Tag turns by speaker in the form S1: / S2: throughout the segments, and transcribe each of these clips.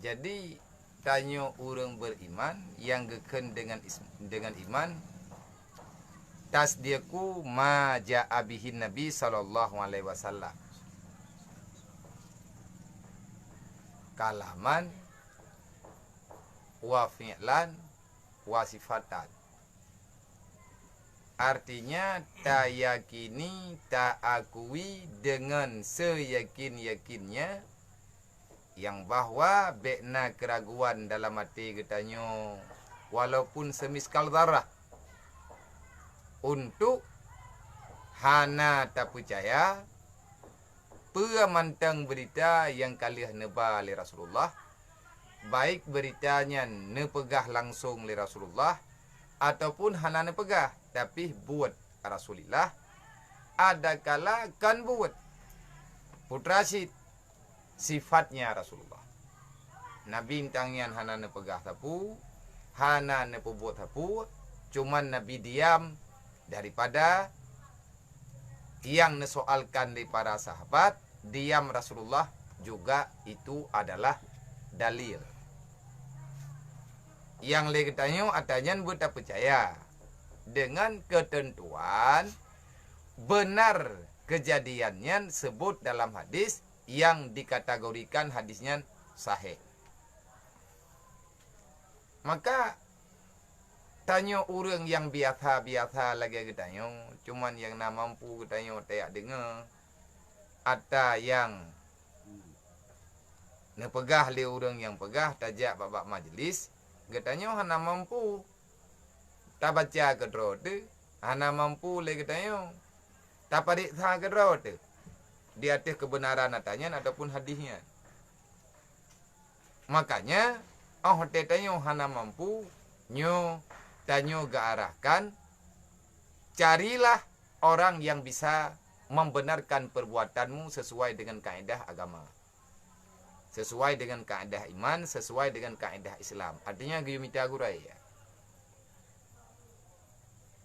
S1: Jadi tanya orang beriman yang geken dengan iman tasdiqu ma ja'a bihin Nabi sallallahu alaihi wasallam. Kalaman wa fi'lan wa sifatan. Artinya tak yakini, tak akui dengan seyakin-yakinnya yang bahwa bekna keraguan dalam hati katanya walaupun semiskal zarah untuk hana tak percaya peramantang berita yang kalian neba oleh Rasulullah, baik beritanya nepegah langsung oleh Rasulullah ataupun hana nepegah tapi buat Rasulullah, ada kala kan buat putra sifatnya Rasulullah. Nabi intangian hana nepegah tapu, hana nepebuat tapu, cuman Nabi diam daripada yang nesoalkan dari para sahabat, diam Rasulullah juga itu adalah dalil. Yang lekatanya adanya buta percaya dengan ketentuan benar kejadiannya sebut dalam hadis yang dikategorikan hadisnya sahih. Maka tanya orang yang biasa-biasa lagi katanya, cuman yang nak mampu katanya tak dengar. Ada yang nepegah le orang yang pegah tajak babak majlis, katanya hana mampu. Tak baca ke rote, hana mampu le katanya. Tak pariksa ke rote. Di atas kebenaran atanya ataupun hadisnya. Makanya tetanya hana mampu nyo tanyo gearahkan, carilah orang yang bisa membenarkan perbuatanmu sesuai dengan kaedah agama, sesuai dengan kaedah iman, sesuai dengan kaedah Islam. Artinya gimita gurai ya.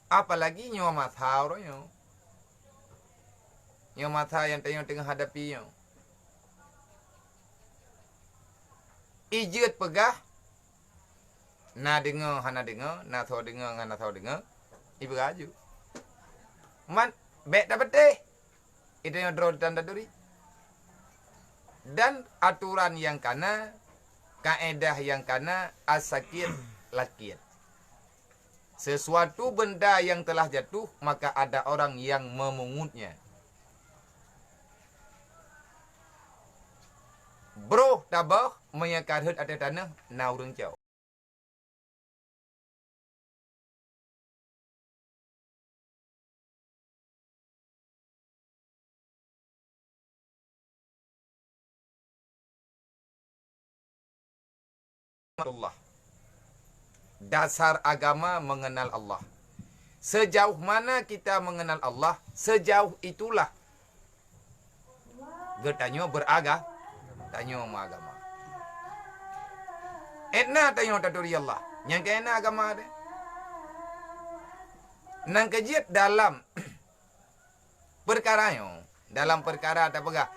S1: Apalagi nyo matha orangnya, nyo matha yang tanyo tengah hadapi nyo. Ijut pegah. Na dengar, hana dengar, na tahu dengar, hana tahu dengar. Ibu raju. Man, bek dapat deh. Itu yang draw tanda duri. Dan aturan yang kana, kaedah yang kana, asakir lakir. Sesuatu benda yang telah jatuh, maka ada orang yang memungutnya. Bro, tabah, menyakarhut ada tanah, na urang jauh. Allah. Dasar agama mengenal Allah. Sejauh mana kita mengenal Allah, sejauh itulah getanya beragama, tanya agama. Etna tanya taturi Allah. Yang kena agama ada. Nang kejiat dalam perkaranya, dalam perkara tak pegah.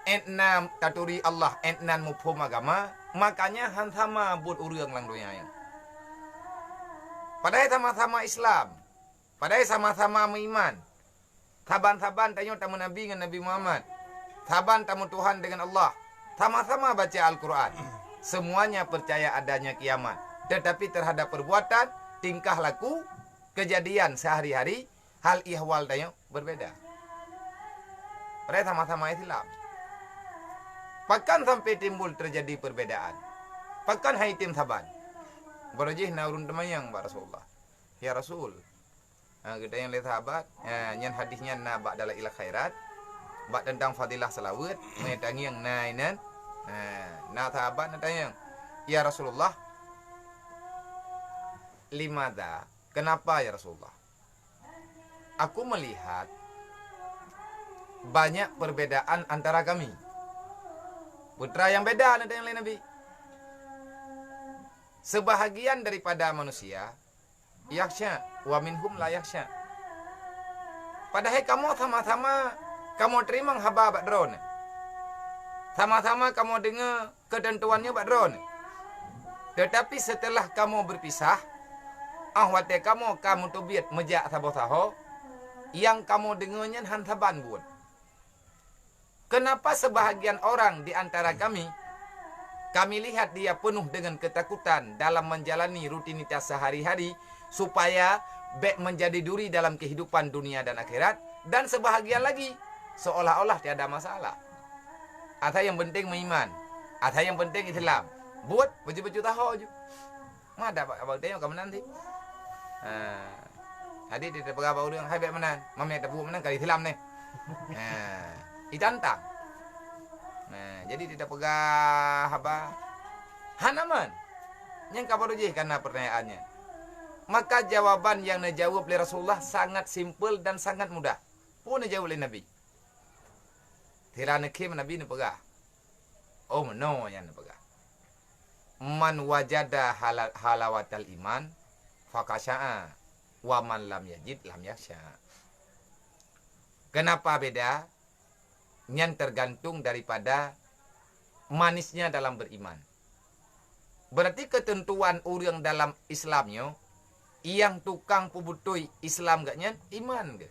S1: Etna taturi Allah, etna mufhum agama. Makanya sama buat urang lang dunia. Padahal sama-sama Islam. Padahal sama-sama beriman. Saban-saban tanya tamu Nabi dengan Nabi Muhammad. Saban tamu Tuhan dengan Allah. Sama-sama baca Al-Quran. Semuanya percaya adanya kiamat. Tetapi terhadap perbuatan, tingkah laku, kejadian sehari-hari, hal ihwal tanya berbeda. Padahal sama-sama Islam. Pakan sampai timbul terjadi perbedaan. Pakan haitim saban. Berajih naurun temayang Pak Rasulullah. Ya Rasul. Kita yang lihat sahabat. Yang hadisnya na ba'dala ila khairat. Bak tentang fadilah salawat. Menyatangi yang nainan. Na sahabat natanya. Ya Rasulullah. Limada. Kenapa ya Rasulullah? Aku melihat banyak perbedaan antara kami. Putra yang beda ada yang lain Nabi. Sebahagian daripada manusia yaksha wa minhum la yaksha. Padahal kamu sama-sama kamu terima haba badron. Sama-sama kamu dengar ketentuannya badron. Tetapi setelah kamu berpisah, wate kamu tubiat mejak taho-taho, yang kamu dengarnya hantaban buat. Kenapa sebahagian orang di antara kami lihat dia penuh dengan ketakutan dalam menjalani rutinitas sehari-hari, supaya baik menjadi duri dalam kehidupan dunia dan akhirat, dan sebahagian lagi seolah-olah tiada masalah. Atau yang penting beriman, atau yang penting Islam. Buat baju-baju tahu je. Mana dapat abang tengok kamu nanti. Adik tidak berapa orang hai baik menan. Mami tak buat menan kali Islam ni. Ditantang. Jadi tidak pegah apa. Hanaman. Yang kabar je karena pertanyaannya. Maka jawaban yang dijawab oleh Rasulullah sangat simpel dan sangat mudah. Pun dijawab oleh Nabi. Tirana kim Nabi ni pegah. Oh no yang ni pegah. Man wajada halawatal iman fakasya'a wa man lam yajid lam yaksya. Kenapa beda? Yang tergantung daripada manisnya dalam beriman. Berarti ketentuan orang dalam Islamnya, yang tukang pubutui Islam gaknya iman ke?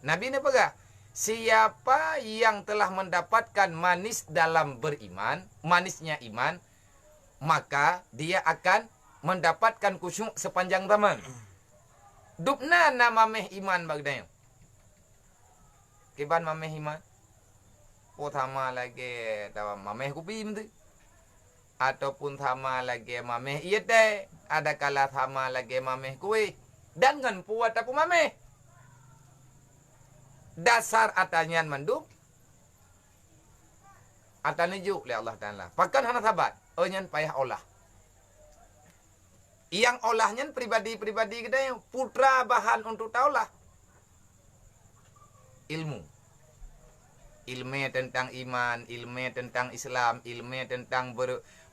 S1: Nabi ni pegah. Siapa yang telah mendapatkan manis dalam beriman, manisnya iman, maka dia akan mendapatkan khusyuk sepanjang zaman. Dupna na mameh iman bagdayo. Kiban mameh iman. Thama lagi tawa mameh kupim tu. Ataupun thama lagi mameh iete. Ada kala thama lagi mameh kue. Dan kan puat apa mameh. Dasar atanyan manduk. Atanijuk oleh Allah Ta'ala. Pakan hana sabat. Nyan payah olah. Yang olahnya pribadi-pribadi kita yang putra bahan untuk taulah. Ilmu. Ilmu tentang iman, ilmu tentang Islam, ilmu tentang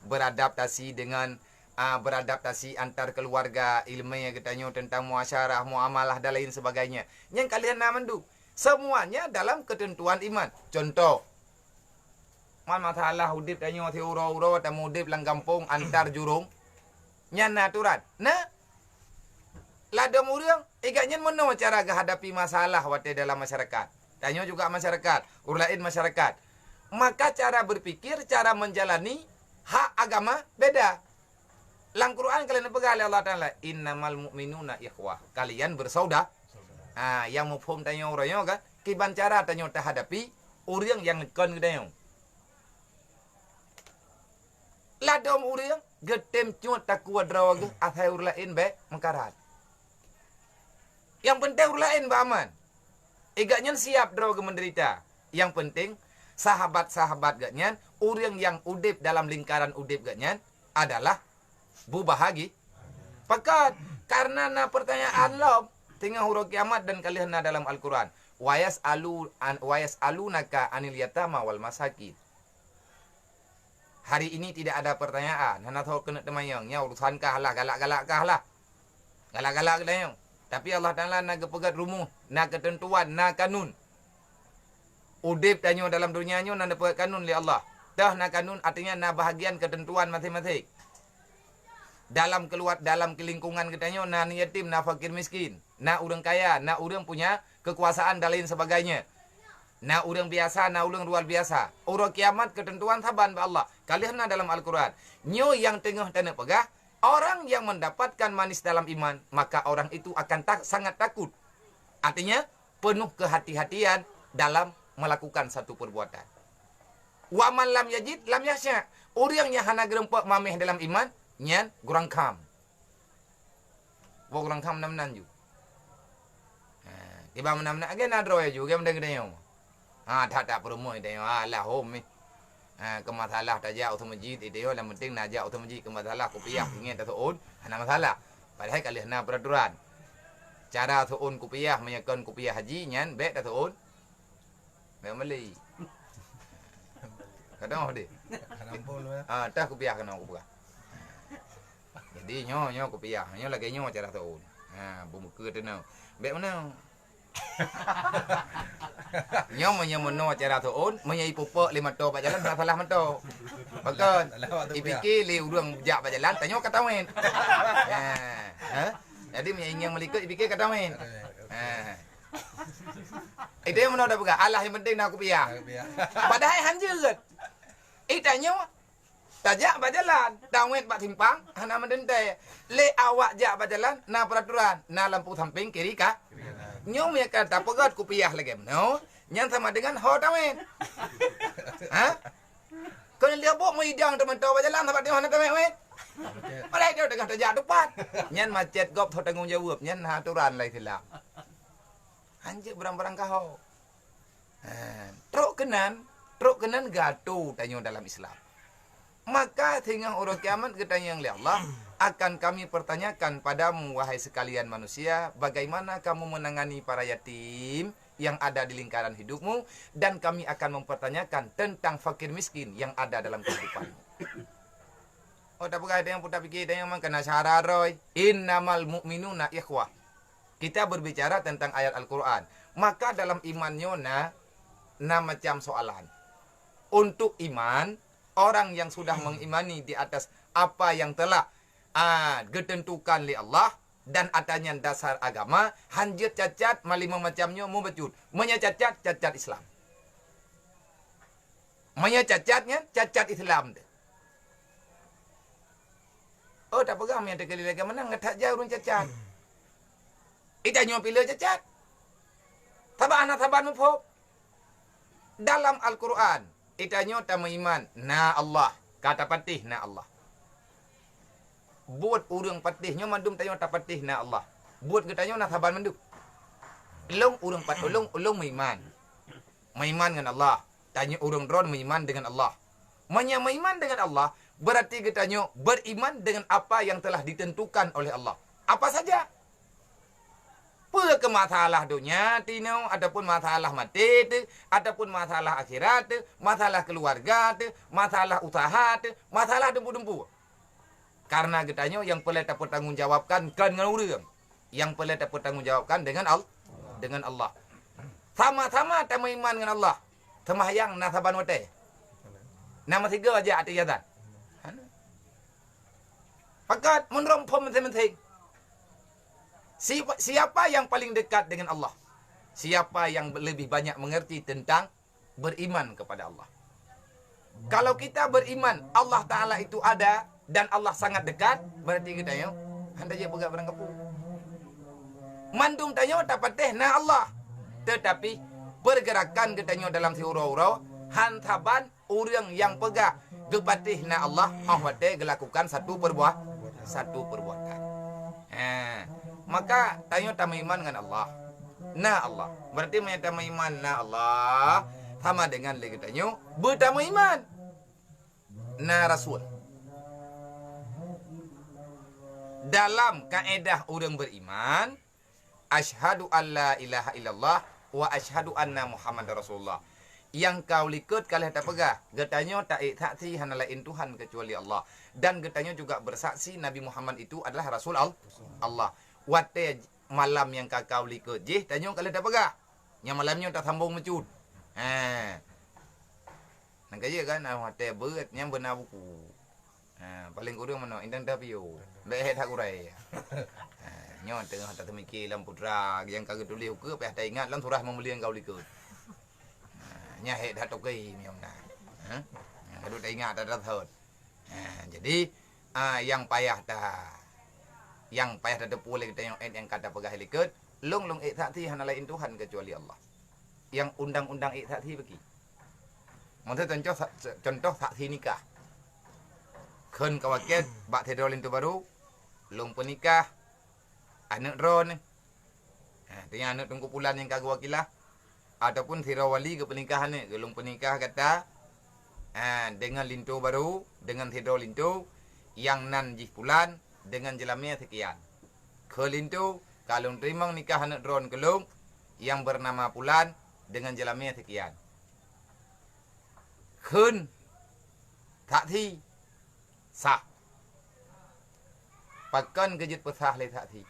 S1: beradaptasi dengan beradaptasi antar keluarga, ilmu yang katanya tentang muasyarah, muamalah dan lain sebagainya. Yang kalian namandu. Semuanya dalam ketentuan iman. Contoh. Masalah udip tanya uro-uro tamu udip lang kampung antar jurung. Nyan naturan. Nah. Ladam urang igaknya mana cara hadapi masalah wate dalam masyarakat. Tanya juga masyarakat, urlain masyarakat. Maka cara berpikir, cara menjalani hak agama beda. Lang Quran kalian pegang oleh Allah Ta'ala, innamal mu'minuna ikhwah. Kalian bersaudara. Yang mufhum tanya orangnya kan, kiban cara tanya hadapi orang yang kon gedayong. Ladom urang getem cuat takwa drawag athai urlain be mengkarat. Yang penting urlain ba aman. Igaknya siap drawag menderita. Yang penting sahabat-sahabat gaknya, orang yang udip dalam lingkaran udip gaknya adalah bu bahagi. Pekat karena na pertanyaan lo tengah huruf kiamat dan kalian dalam Al-Quran. Wayas alunaka anil yatama wal masakin. Hari ini tidak ada pertanyaan. Hana tahu kena temayang. Ya urusan kah lah. Galak-galak kah lah. Galak-galak kedayang. Tapi Allah Ta'ala nak kepegat rumuh. Nak ketentuan. Nak kanun. Udip tanya dalam dunia nyo. Nak pegat kanun oleh Allah. Dah nak kanun artinya nak bahagian ketentuan masing-masing. Dalam kelingkungan katanya. Nak yatim, nak fakir miskin. Nak orang kaya. Nak orang punya kekuasaan dan lain sebagainya. Nak orang biasa, nak orang luar biasa. Urut kiamat ketentuan saban ba Allah. Kalian dalam Al-Quran. Nyo yang tengah tanah pegah. Orang yang mendapatkan manis dalam iman. Maka orang itu akan sangat takut. Artinya penuh kehati-hatian dalam melakukan satu perbuatan. Wa man lam yajid lam yaksya. Orang yang hana gerempak mameh dalam iman. Nyan gurang kam. Wa gurang kam nam-nam ju. Kiba menam-nam. Again adro ya ju. Kiba mendengar-dengar. Tak perumah dia. Alah home ni. Kemasalah tak jauh tu masjid dia yang penting nak jauh tu masjid kemasalah kopiah ingin tak tuun. Hana masalah. Padahal kali hana peraturan. Cara tuun kopiah menyekon kopiah haji nyan baik tak tuun. Baik Melayu. Kadang dia.
S2: Kanampul ya.
S1: Tak kopiah kena kopiah. Jadi nyo kopiah. Nyo lagi nyo cara tuun. Bumuka tu no. Baik mana? Nyo menyemono cara tuun, menyai pupuk 5 to pak jalan tak salah mento. Bakon. Dipikir li urang jak pak jalan tanyo kata main. Ha? Jadi menyai melikut dipikir kata main. Itu yang mana dah pegang. Allah yang penting nak aku biar. Padahal hanjut. Tanyo tajak pak jalan, dawet pak timpang, hana mendente. Le awak jak pak jalan, na peraturan, na lampu samping kiri kah? Nyo me kata pegat ku piah lagi. No, yang sama dengan ho dawet. Ha? Kau lihat bok mau idang teman tahu pak jalan tempat dia hana dawet wet. Malai dia dengan tajak depan. Nyan macet gop thot tanggung jawab, nyan aturan lai silap. Anjir barang-barang kau. Truk kenan gaduh tanyo dalam Islam. Maka hingga urut kiamat ketanya yang Allah akan kami pertanyakan padamu wahai sekalian manusia, bagaimana kamu menangani para yatim yang ada di lingkaran hidupmu, dan kami akan mempertanyakan tentang fakir miskin yang ada dalam kehidupanmu. Oh, tak apa yang putar fikir yang mangkana syara roy. Innamal mu'minuna ikhwah. Kita berbicara tentang ayat Al-Qur'an. Maka dalam imannya na macam soalan. Untuk iman, orang yang sudah mengimani di atas apa yang telah ditentukan oleh Allah dan adanya dasar agama, hanjir cacat malima macamnya mau becut. Menyacacat cacat Islam. Menyacatnya cacat Islam. Oh, tak pegang yang terkali lagi menang ngetak jauh orang cacat. Itanya pilih cacat. Tabahan tabahan mufhum. Dalam Al-Qur'an itanya tamu iman na Allah, kata patih na Allah. Buat urang patihnya mandum tanya tak patih na Allah. Buat ketanya na taban mandum. Long urang pat ulung meiman. Meiman dengan Allah. Tanya urang ron meiman dengan Allah. Meiman dengan Allah berarti ketanya beriman dengan apa yang telah ditentukan oleh Allah. Apa saja? Ke masalah dunia tino, ataupun masalah mati tu, ataupun masalah akhirat tu, masalah keluarga tu, masalah usaha tu, masalah dempu-dempu. Karena getanya yang perlu dapat tanggung jawabkan kan dengan orang, yang perlu dapat tanggung jawabkan dengan Allah. Sama-sama tamu iman dengan Allah. Sembahyang nasaban wate. Nama 3 aja ati yadan. Fakat menerompom penting. Siapa yang paling dekat dengan Allah? Siapa yang lebih banyak mengerti tentang beriman kepada Allah? Kalau kita beriman Allah Ta'ala itu ada dan Allah sangat dekat, berarti kita ya hendak je pegang barang kapu. Mandum tanya dapat teh na Allah. Tetapi pergerakan kita dalam siurau-urau hantaban orang yang pegang gepatih na Allah ahwate gelakukan satu perbuatan. Maka tanya tamu iman dengan Allah. Na Allah. Berarti menyatakan iman na Allah sama dengan lagi tanya bertamu iman na Rasul. Dalam kaedah orang beriman, asyhadu alla ilaha illallah wa asyhadu anna Muhammad Rasulullah. Yang kau likut kalau tak pegah, getanya tak saksi hanya lain Tuhan kecuali Allah. Dan getanya juga bersaksi Nabi Muhammad itu adalah Rasul Allah. Wate malam yang kau likut je, tanya kalau tak pegah. Yang malamnya tak sambung mencut. Nak kaya kan, wate berat yang benar buku. Paling kurang mana, indang tapio. Lehet hak urai. Nyon tengah tak termikir lampu drag yang kau tulis ke, payah tak ingat lam surah membeli yang kau likut. Nyahet dah tokai ni omna. Kalau tak ingat dah thot. Jadi yang payah dah pulih kita yang kata pegah likut, long saksi hana lain Tuhan kecuali Allah. Yang undang-undang saksi bagi. Maksud contoh saksi nikah. Kun kawaket bak tedol itu baru long penikah anak ron. Tengah anak tunggu pulan yang kagak wakilah. Ataupun sirawali ke pernikahan ni, gelung pernikah kata dengan lintu baru, dengan hidro lintu yang nan jih pulan dengan jelamnya sekian. Ke lintu kalau terima nikah anak drone gelung yang bernama pulan dengan jelamnya sekian. Kun saksi sah. Pakan kejut pesah le saksi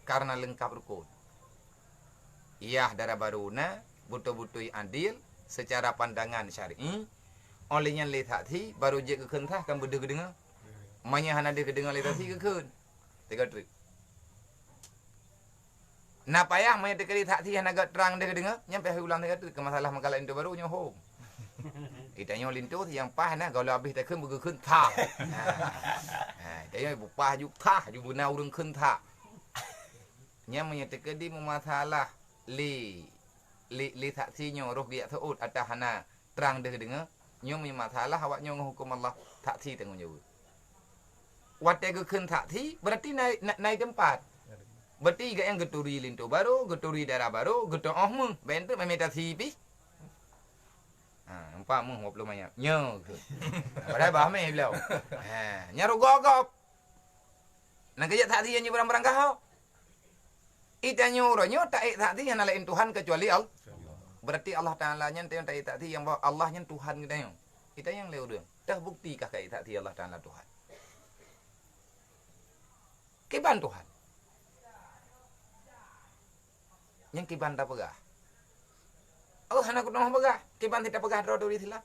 S1: karena lengkap rukun. Iyah darah baru na betul-betul adil secara pandangan syar'i. Olehnya le tak thi baru je ke kentah kan benda ke dengar. Manya hana dia ke dengar le tak thi ke kun. Tiga trik. Na payah maya tekali tak thi hana agak terang dia ke dengar. Nyampe ulang tiga trik ke masalah makalah itu baru nyoh. Itanya lintu yang pah na kalau habis tak kun berge kun tha. Dia bupah juk tha juk guna urang kun tha. Nya maya tekadi masalah li tak thi nyo roh dia taut atah hana terang dia ke dengar. Nyo mi masalah awak nyo hukum Allah tak thi tengok nyo. Wate ke kun tak thi berarti naik tempat. Berarti yang geturi lintu baru, geturi darah baru, geto ohmu, bentuk memeta thi pi. Nampak mu ngop lu maya. Nyo ke. Padahal bah me belau. Nyaru gogop. Nak kerja tak thi nyo barang-barang kau. Itanyo ronyo tak thi yang lain Tuhan kecuali Allah. Berarti Allah Ta'ala nya tak thi yang bahawa Allah nya Tuhan kita nyo. Kita yang leu deung. Dah buktikah tak thi Allah Ta'ala Tuhan? Kiban Tuhan. Yang kiban tak pegah. Oh, hana ku noh pegah. Kiban tidak pegah ro duri thila.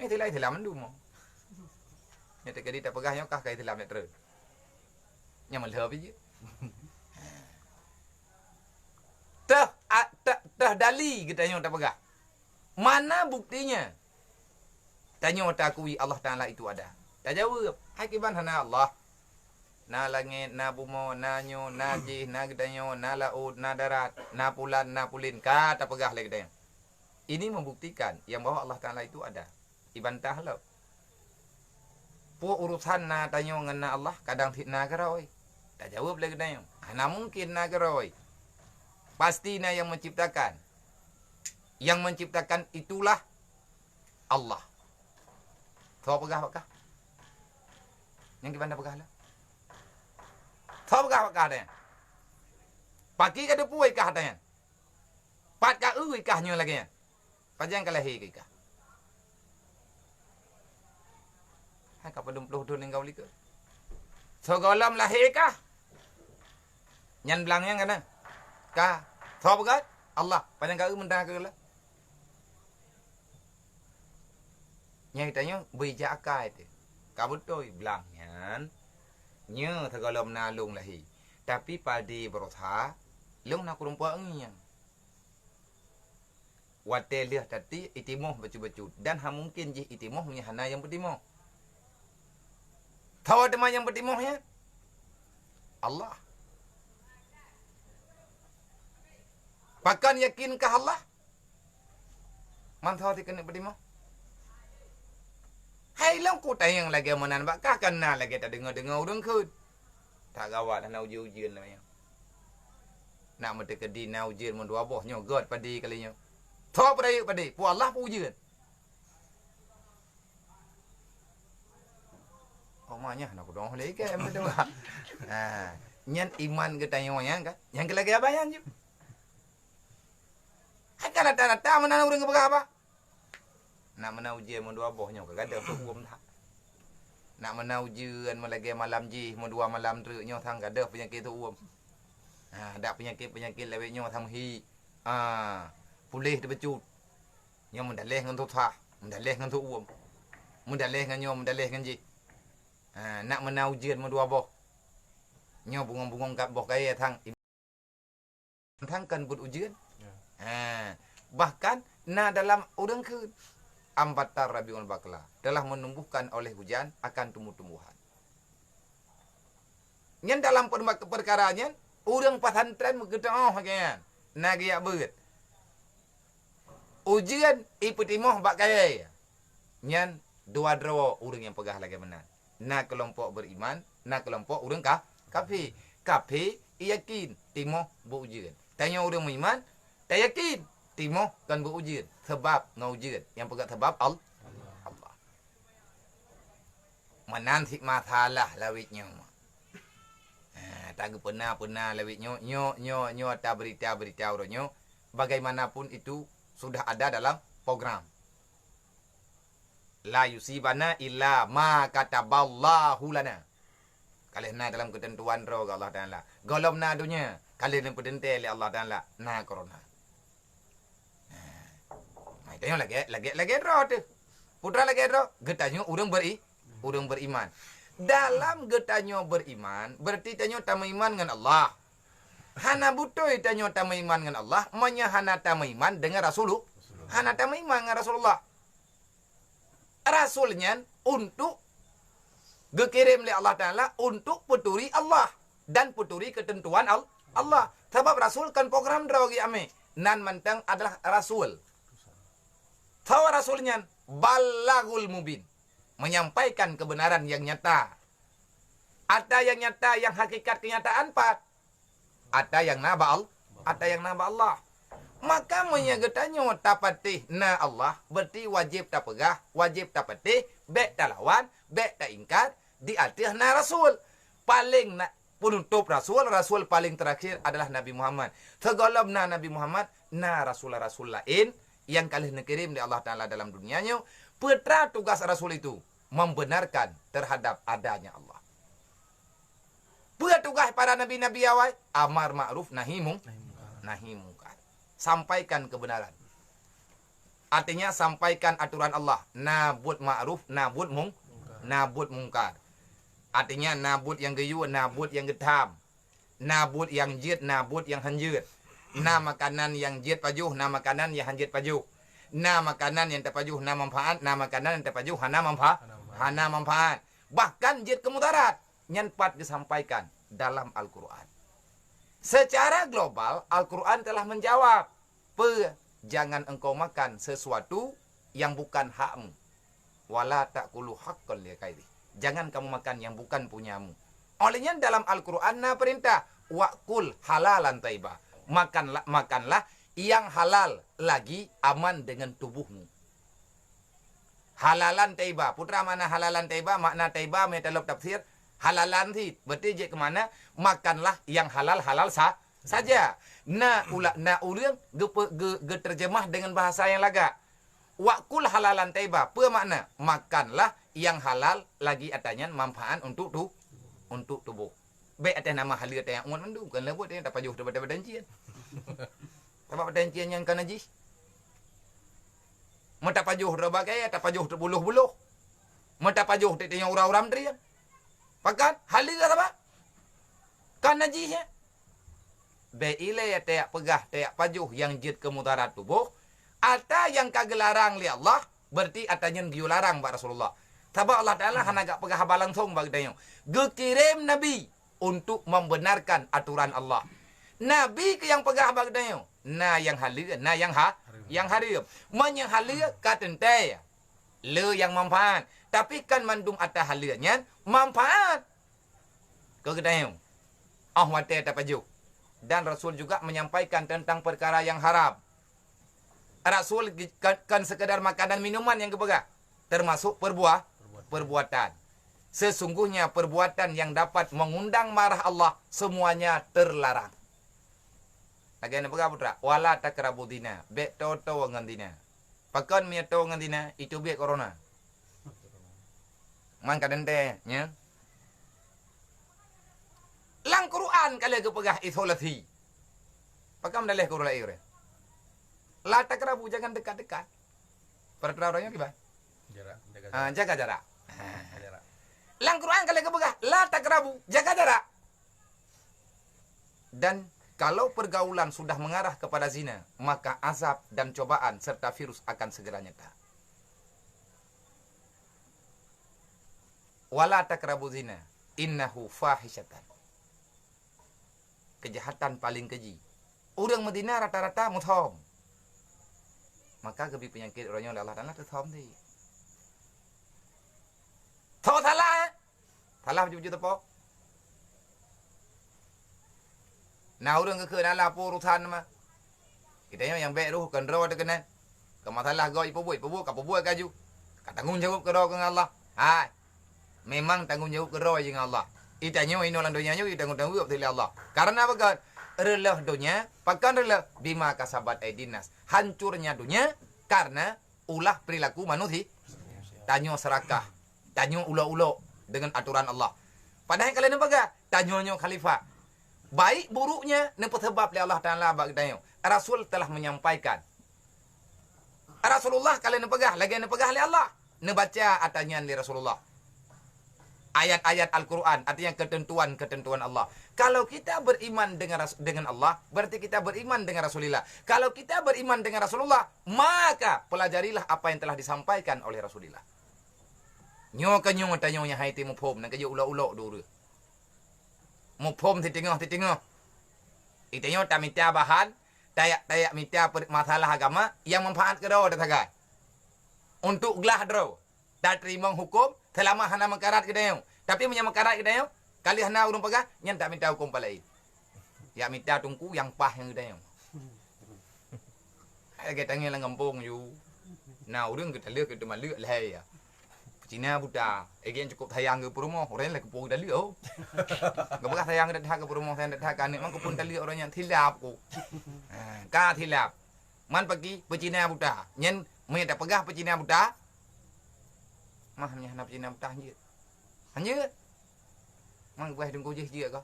S1: Thila mendu mo. Nya tekadi tak pegah nyo kah kai thila net re. Nya melheu pi je. Tah dali kita nyo tak pegah. Mana buktinya? Tanya tak akui Allah Ta'ala itu ada. Tak jawab. Hai kiban hana Allah. Na langit, na bumo, na nyo, na jih, na gedanyo, na laut, na darat, na pulan, na pulin. Kata pegah lagi gedanyo. Ini membuktikan yang bahwa Allah Ta'ala itu ada. Ibantah lo. Pu urusan na tanyo ngena Allah, kadang na kerawai. Tak jawab lagi gedanyo. Hana mungkin na kerawai. Pasti na yang menciptakan. Yang menciptakan itulah Allah. Tahu pegah apakah? Yang kibanda pegah lah. Tahu pegah apakah ada? Pagi kada puai kah ada? Pat ka ui kah nyo lagi? Pajang kalah he kah? Hai ka pedum puluh tu ningau lika. So golam lah he kah? Nyan belangnya kana? Kah? Tahu pegah? Allah, pajang ka ui mentah ke lah. Nyai tanya bija akai tu. Kabutoi belangnya. Nya thagalam na lung lahi. Tapi padi berotha lung na kurumpa engiang. Wate liah tati itimoh bacu-bacu dan ha mungkin je itimoh ni hana yang bertimoh. Tahu ada yang bertimohnya? Allah. Pakan yakinkah Allah? Man tahu dikena bertimoh? Hai lang ku tayang lagi manan bakah kana lagi tak dengar urang keud. Tak gawat nak uji-ujian lah yang. Nak mete kedi na ujian mun dua boh nyo god padi kalinya. Tho pada padi, pu Allah pu ujian. Oh manya nak dong lagi ke mete ba. Nyan iman ke tayo yang kan. Yang lagi apa yang je? Hai kana ta manan urang ke apa? Nak menau ujian mun dua boh nyo kagak ada hukum tak. Nak menau ujian lagi malam ji mun dua malam truk nyo thang kada penyakit tu uam. Dak penyakit lewet nyo thang hi. Pulih tu becut. Nyo mun daleh ngan tu thah, mun daleh ngan tu uam. Mun daleh ngan nyo, mun daleh ngan ji. Nak menau ujian mun dua boh. Nyo bungong-bungong kat boh kaya thang. Thang kan buat ujian. Bahkan na dalam urang ke ambatar Rabiul Bakla telah menumbuhkan oleh hujan akan tumbuh-tumbuhan. Yang dalam perkaranya urang pesantren begitu kan. Nagiak beut. Ujian iputimoh bak kaya. Nyan dua draw urang yang pegah lagi menang. Na kelompok beriman, na kelompok urang kafir. Kafir yakin timoh bu ujian. Tanya urang beriman, tak yakin timoh kan berujian sebab ngaujian yang pegat sebab Allah. Menanti masalah lawitnya. Tak pernah lawitnya nyo tak berita orangnya bagaimanapun itu sudah ada dalam program. La yusibana illa ma kataballahu lana. Kalau na dalam ketentuan roh Allah Taala. Golom na dunia Kalian yang pedente oleh Allah Taala na corona. Mai tengok lagi ro tu. Putra lagi ro, getanyo urang beriman. Dalam getanyo beriman, berarti tanyo tamu iman dengan Allah. Hana butoi tanyo tamu iman dengan Allah, manya hana tamu iman dengan Rasulullah. Hana tamu iman dengan Rasulullah. Rasulnya untuk dikirim oleh Allah Ta'ala untuk puturi Allah. Dan puturi ketentuan Allah. Sebab Rasul kan program dragi ame. Nan mentang adalah Rasul. Tahu Rasulnya balagul mubin. Menyampaikan kebenaran yang nyata. Ada yang nyata, yang hakikat kenyataan 4. Ada yang naba Allah. Maka menyagetanyo tapatih na Allah, berarti wajib tak pegah, wajib tak patih, bek tak lawan, bek tak ingkar, di atas na Rasul. Paling na penutup Rasul paling terakhir adalah Nabi Muhammad. Segolab na Nabi Muhammad, na Rasul lain, yang kali dikirim oleh Allah Ta'ala dalam dunianya. Putra tugas Rasul itu membenarkan terhadap adanya Allah. Tugas para nabi-nabi awal amar ma'ruf nahi mungkar. Sampaikan kebenaran. Artinya sampaikan aturan Allah. Nabut ma'ruf, nabut mungkar. Artinya nabut yang geyu, nabut yang getam. Nabut yang jid, nabut yang hanjut. Na makanan yang jid pajuh, na makanan yang hanjut pajuh. Na makanan yang terpajuh na manfaat, na makanan yang terpajuh hana manfaat. Bahkan jid kemudarat nyanpat disampaikan dalam Al-Quran. Secara global Al-Quran telah menjawab, jangan engkau makan sesuatu yang bukan hakmu. Wala ta'kulu haqqal liqairi. Jangan kamu makan yang bukan punyamu. Olehnya dalam Al-Quran perintah wa'kul halalan thayyibah. Makanlah yang halal lagi aman dengan tubuhmu. Halalan thayyibah. Putra mana halalan thayyibah? Makna thayyibah metalog tafsir. Halalan ti berarti je ke mana? Makanlah yang halal saja. Na ulang ge terjemah dengan bahasa yang laga. Wa'kul halalan thayyibah. Apa makna? Makanlah yang halal lagi atanya manfaat untuk tubuh. Baik atas nama halal yang umat mandu bukan lebut yang tak pajuh daripada dancian. Sebab dancian yang kan najis. Mata pajuh berbagai, tak pajuh terbuluh-buluh. Mata pajuh tak tengok urang-urang menteri. Pakat halal apa? Kan najisnya. Beile ya tak pegah tak pajuh yang jid kemudarat tubuh. Ata yang kagelarang li Allah berarti atanya giu larang ba Rasulullah. Sebab Allah Taala hana gak pegah balangsung bagi dayo. Gekirim nabi untuk membenarkan aturan Allah. Nabi ke yang pegah bagi dayo. Na yang halal, na yang haram. Yang halal katente. Le yang manfaat. Tapi kan mandum atas halalnya manfaat. Kegedayo. Wate tak pajuh. Dan Rasul juga menyampaikan tentang perkara yang haram. Rasul kan sekedar makanan minuman yang kepegah. Termasuk perbuatan. Sesungguhnya perbuatan yang dapat mengundang marah Allah semuanya terlarang. Lagi nak pegah putra. Wala takrabudina. Bek toto ngandina. Pakan mi to ngandina itu bek corona. Man kadente nya. Lang Quran kali kepegah isolasi. Pakam dalih Quran ire. La takrabu jangan dekat-dekat. Perkara orangnya gimana? Jaga jarak. Lang Quran kali kepegah la takrabu, jaga jarak. Dan kalau pergaulan sudah mengarah kepada zina, maka azab dan cobaan serta virus akan segera nyata. Wala takrabu zina, innahu fahisyatan. Kejahatan paling keji. Orang Madinah rata-rata muthom. Maka kebi penyakit orangnya oleh Allah Ta'ala terthom ni. Tahu salah. Salah baju-baju tepok. Nah orang ke dalam urusan mah. Kita yang baik ruh kan roh terkena. Kemasalah goi ibu buat kaju. Tanggung jawab ke roh dengan Allah. Hai. Memang tanggung jawab ke roh dengan Allah. Itanya ini orang dunia nya tanggung jawab oleh Allah. Karena apa kan? Relah dunia, pakan relah bima kasabat aidinas. Hancurnya dunia karena ulah perilaku manusia. Tanyo serakah, tanyo ulo-ulo dengan aturan Allah. Padahal kalian apa? Tanyonya khalifah. Baik buruknya ni sebab oleh Allah Taala bagi tayo. Rasul telah menyampaikan. Rasulullah kalau ni pegah lagi ni pegah oleh Allah. Ni baca atanya li Rasulullah. Ayat-ayat Al-Quran, artinya ketentuan-ketentuan Allah. Kalau kita beriman dengan Allah, berarti kita beriman dengan Rasulullah. Kalau kita beriman dengan Rasulullah, maka pelajarilah apa yang telah disampaikan oleh Rasulullah. Nyo ke nyo tanyo nya hai ti mu phom nan ke yo ulok-ulok dulu. Mu phom ti tengah. Itanyo ta minta bahan, tayak minta masalah agama yang manfaat ke dah tagai. Untuk gelah dro. Dan terima hukum selama hana mengkarat ke dayo. Tapi punya mengkarat ke dayo, kali hana urung pegah, nyan tak minta hukum palai. Ya minta tungku yang pah yang ke dayo. Ai tangi lang kampung you. Nah, urang kita lihat kita maluk lah ya. Cina buta, egen cukup sayang ke rumah, orang lah kepung dah lihat. Gapakah sayang dah ke rumah, saya dah kan memang kepung dah lihat orang yang tilap ku. Ka tilap. Man pergi pecina buta. Nyen me tak pegah pecina buta. Mahnya nak pecina buta je. Hanya mang buah dengku je kau.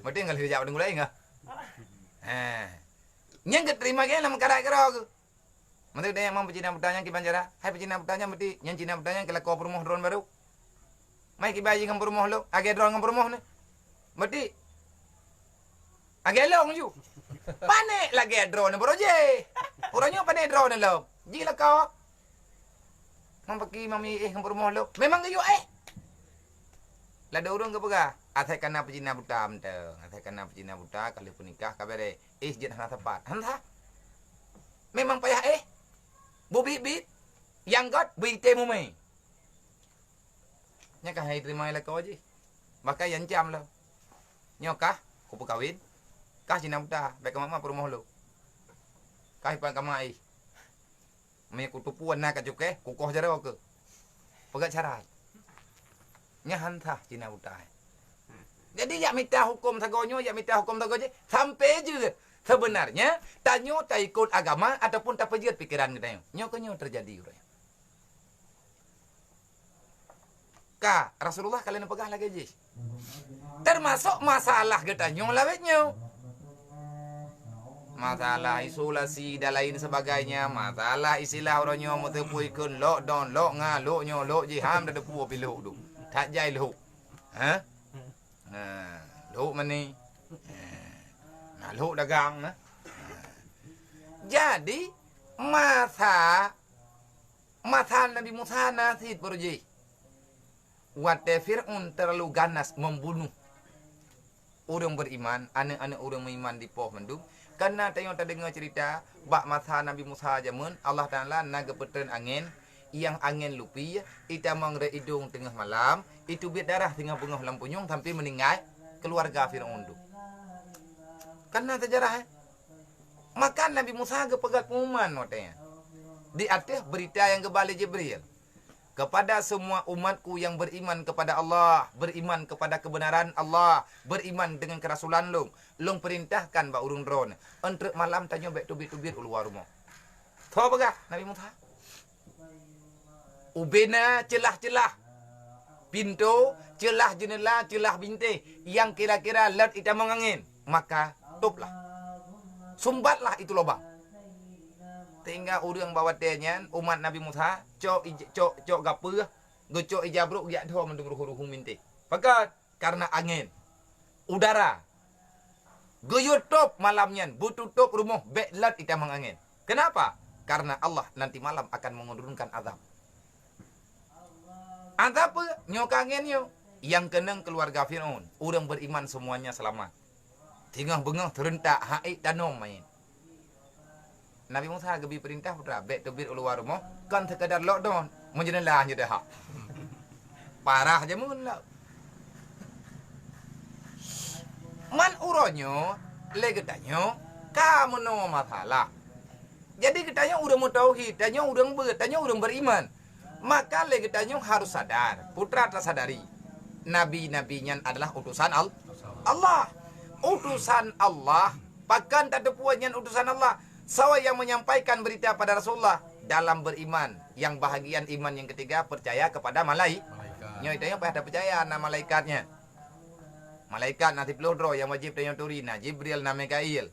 S1: Mesti enggak dijawab dengku lain enggak? Nyen keterima ke dalam kara-kara ke. Mesti dia mang pecina butanya ki banjara. Hai pecina butanya mesti nyen cina butanya ke lako rumah drone baru. Mai ki bayi ngam rumah lo, age drone ngam rumah ni. Mesti age long ju. Panik lagi drone baru je. Orangnya panik drone lo. Ji lah kau. Mang pergi mami ngam rumah lo. Memang ke yo Lada urang ke pegah. Athai kana pecina buta menteng. Athai kana pecina buta kali penikah kabare jet hana tepat. Hantha. Memang payah bubit yang got bite mu mai. Nya ka hai terima la ko je. Maka yang jam lo. Nyokah ku kawin. Kah cina buta baik ka mama rumah lo. Kah pan kamai. Me ku tupuan na ka juke ku koh jaro ke. Pegat syarat. Nya hantah cina buta. Jadi ya minta hukum tagonyo, ya minta hukum tagoje sampai je. Sebenarnya tanyo tak ikut agama ataupun tak pejiat pikiran kita. Nyo terjadi urang. Ka Rasulullah kalian pegah lagi je. Termasuk masalah kita nyo lawetnya. Masalah isolasi dan lain sebagainya, masalah istilah orangnya mutepuikeun lockdown, lock ngaluk nyo lock jiham dah depu piluk tu. Tak jai lu. Ha? Lu mani. Lu dagang nah. Jadi masa Nabi Musa nasid berji. Wate Fir'aun terlalu ganas membunuh orang beriman, anak-anak orang beriman di poh mendung. Karena tengok tak dengar cerita bak masa Nabi Musa zaman Allah Taala naga petern angin yang angin lupi ita mangre hidung tengah malam itu biar darah tengah bengah lampunyong sampai meninggal keluarga Fir'aun tu. Karena sejarah maka Nabi Musa ke pegat pengumuman notanya. Di atas berita yang kembali Jibril kepada semua umatku yang beriman kepada Allah, beriman kepada kebenaran Allah, beriman dengan kerasulan long perintahkan ba urung drone untuk malam tanya baik tubit-tubit keluar rumah. Tahu apa Nabi Musa? Ubena celah-celah pintu, celah jendela, celah bintik yang kira-kira let ita mengangin, maka tutuplah. Sumbatlah itu lubang. Tinggal urang bawa tenyan umat Nabi Musa, cok gape, gocok ijabruk ya tho mendung ruhu mintik. Pakat karena angin, udara. Guyutup malamnya, bututup rumah beklat ita mengangin. Kenapa? Karena Allah nanti malam akan menurunkan azab. Azab nyokangin yo yang kenang keluarga Fir'aun, orang beriman semuanya selamat. Tinggal bengah terentak haid danom main. Nabi Musa gebi perintah putra bek tebir keluar rumah kan sekadar lockdown menjenelah je dah. Parah je mun lah. Man uronyo le getanyo kamu no masalah. Jadi getanyo udah mau tauhid, tanyo udah beriman. Maka le getanyo harus sadar, putra tersadari. Nabi-nabinya adalah utusan Allah. Utusan Allah, bahkan tak ada puannya utusan Allah. Sawa yang menyampaikan berita pada Rasulullah dalam beriman. Yang bahagian iman yang ketiga percaya kepada malaikat. Nyo itu pada percaya nama malaikatnya. Malaikat nanti pelodro yang wajib dan yang turina. Jibril na Mikail.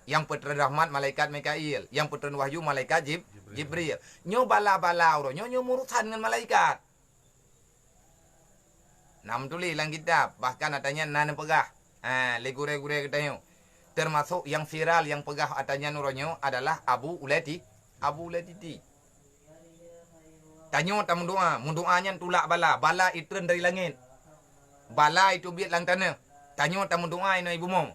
S1: Yang putera rahmat malaikat Mikail. Yang putera wahyu malaikat Jibril. Nyo bala-bala uro. Nyo murusan dengan malaikat. Nam tulis dalam kitab. Bahkan atanya nana pegah. Legure-gure katanya. Termasuk yang viral yang pegah atanya nuronyo adalah Abu Ulaiti. Abu Ulaiti. Tanyo tak mendoa. Mendoanya tulak bala. Bala itu dari langit. Bala itu biat lang tanah. Tanyo tak mendoa ino ibu mom.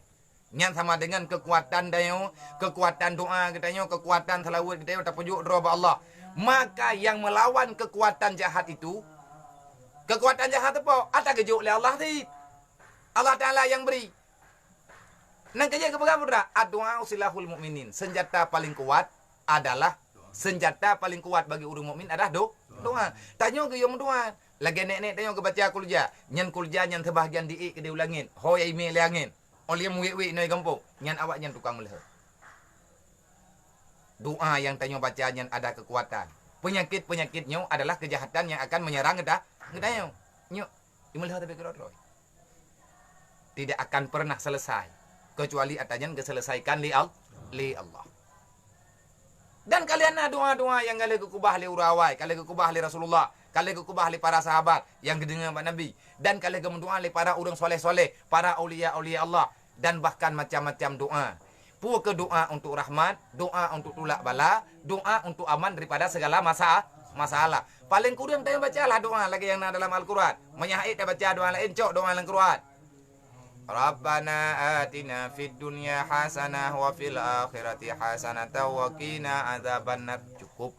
S1: Yang sama dengan kekuatan dayo. Kekuatan doa katanya. Kekuatan salawat katanya. Tak pujuk roba Allah. Maka yang melawan kekuatan jahat itu. Kekuatan jahat apa? Ada kejuk oleh Allah ni. Allah Ta'ala yang beri. Nang kerja ke berapa? Ad-du'a silahul mu'minin. Senjata paling kuat adalah senjata paling kuat bagi orang mukmin adalah doa. Tanya ke yang doa. Lagi nek-nek tanya ke baca kulja. Nyan kulja nyan terbahagian diik ke dia ulangin. Hoi email angin. Oleh muwik-wik noi kampung. Nyan awak nyan tukang meleh. Doa yang tanya baca nyan ada kekuatan. Penyakit-penyakitnya adalah kejahatan yang akan menyerang kita. Ngetanya. Nyok. Imeleh tapi kerot-rot. Tidak akan pernah selesai. Kecuali atanya keselesaikan li Allah. Dan kalian ada doa-doa yang kalian kekubah li urawai. Kalian kekubah li Rasulullah. Kalian kekubah li para sahabat. Yang kedengar Pak Nabi. Dan kalian kemendoa li para orang soleh-soleh. Para awliya-awliya Allah. Dan bahkan macam-macam doa. Pua ke doa untuk rahmat. Doa untuk tulak bala. Doa untuk aman daripada segala masalah. Paling kurang kita bacalah doa lagi yang dalam Al-Quran. Menyahid kita baca doa lain. Cok doa dalam Al-Quran. Rabbana atina fid dunya hasanah wa fil akhirati hasanah wa qina adzabannar. Cukup.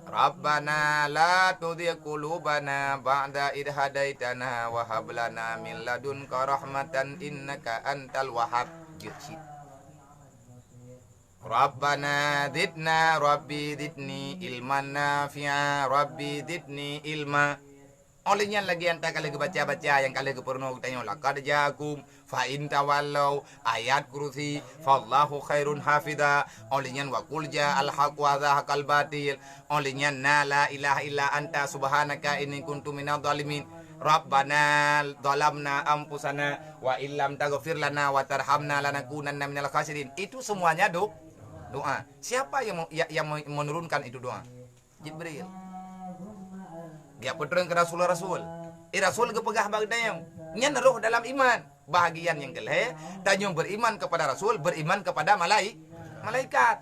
S1: Rabbana la tuzigh qulubana ba'da idh hadaitana wa hab lana min ladunka rahmatan innaka antal wahhab. Rabbana zidna rabbi zidni ilman nafi'a rabbi zidni ilma. Olehnya lagi yang tak kali baca-baca yang kali pernah tanya laqad ja'akum fa in tawallaw ayat kursi fallahu khairun hafidha. Olehnya wa qul ja'al haqq wa zahaqal batil. Olehnya la ilaha illa anta subhanaka inni kuntu minadh dhalimin. Rabbana dhalamna anfusana wa illam taghfir lana wa tarhamna lanakunanna minal khasirin. Itu semuanya doa. Siapa yang menurunkan itu doa? Jibril. Dia putra ke Rasul. Rasul ke pegah bagdayang. Nyan roh dalam iman. Bahagian yang keleh. Tanyong beriman kepada Rasul. Beriman kepada malaikat.